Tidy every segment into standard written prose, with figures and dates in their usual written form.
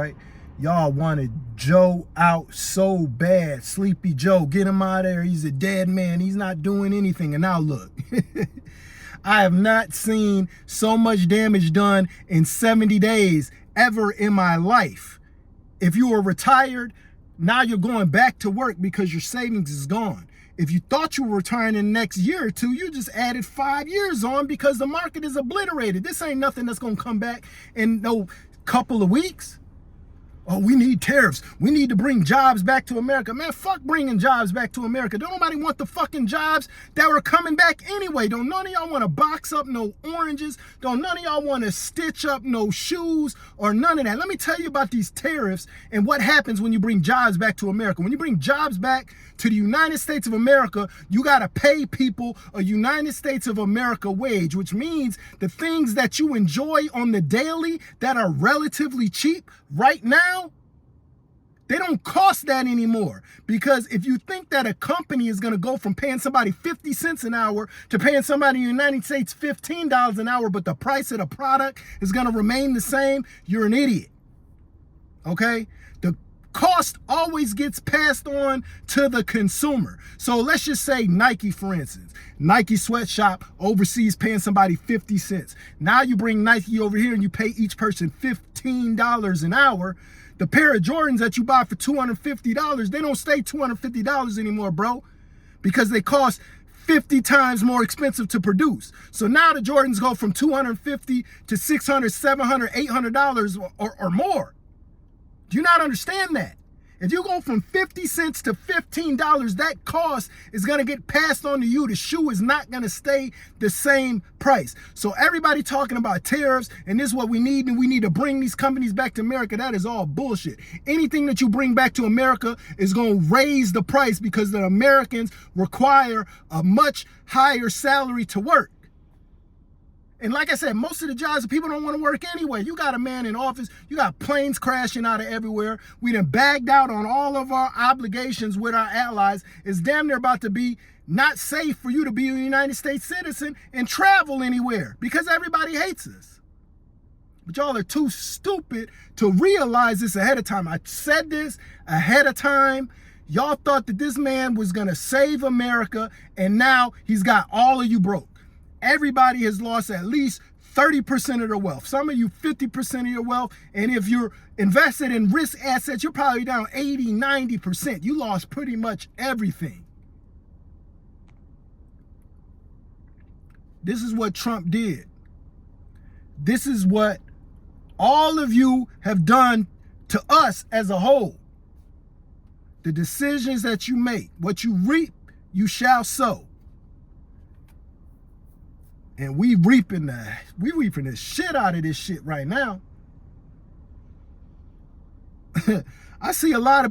Right? Y'all wanted Joe out so bad. Sleepy Joe, get him out of there. He's a dead man. He's not doing anything. And now look, I have not seen so much damage done in 70 days ever in my life. If you were retired, now you're going back to work because your savings is gone. If you thought you were retiring in the next year or two, you just added 5 years on because the market is obliterated. This ain't nothing that's going to come back in no couple of weeks. Oh, we need tariffs. We need to bring jobs back to America. Man, fuck bringing jobs back to America. Don't nobody want the fucking jobs that were coming back anyway. Don't none of y'all want to box up no oranges. Don't none of y'all want to stitch up no shoes or none of that. Let me tell you about these tariffs and what happens when you bring jobs back to America. When you bring jobs back to the United States of America, you got to pay people a United States of America wage, which means the things that you enjoy on the daily that are relatively cheap right now, they don't cost that anymore. Because if you think that a company is going to go from paying somebody 50 cents an hour to paying somebody in the United States $15 an hour, but the price of the product is going to remain the same, you're an idiot. Okay? The cost always gets passed on to the consumer. So let's just say Nike, for instance. Nike sweatshop overseas paying somebody 50 cents. Now you bring Nike over here and you pay each person $15 an hour. The pair of Jordans that you buy for $250, they don't stay $250 anymore, bro, because they cost 50 times more expensive to produce. So now the Jordans go from $250 to $600, $700, $800 or more. Do you not understand that? If you go from 50 cents to $15, that cost is going to get passed on to you. The shoe is not going to stay the same price. So everybody talking about tariffs and this is what we need and we need to bring these companies back to America, that is all bullshit. Anything that you bring back to America is going to raise the price because the Americans require a much higher salary to work. And like I said, most of the jobs, people don't want to work anyway. You got a man in office. You got planes crashing out of everywhere. We done bagged out on all of our obligations with our allies. It's damn near about to be not safe for you to be a United States citizen and travel anywhere because everybody hates us. But y'all are too stupid to realize this ahead of time. I said this ahead of time. Y'all thought that this man was going to save America, and now he's got all of you broke. Everybody has lost at least 30% of their wealth. Some of you 50% of your wealth. And if you're invested in risk assets, you're probably down 80, 90%. You lost pretty much everything. This is what Trump did. This is what all of you have done to us as a whole. The decisions that you make, what you reap, you shall sow. And we reaping the shit out of this shit right now. I see a lot of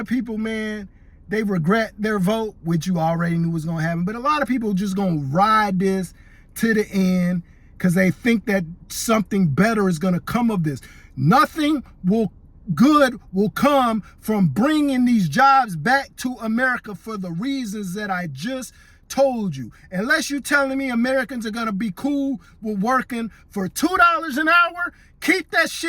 people, man, they regret their vote, which you already knew was gonna happen. But a lot of people just gonna ride this to the end because they think that something better is gonna come of this. Nothing good will come from bringing these jobs back to America for the reasons that I just told you. Unless you're telling me Americans are going to be cool with working for $2 an hour, keep that shit.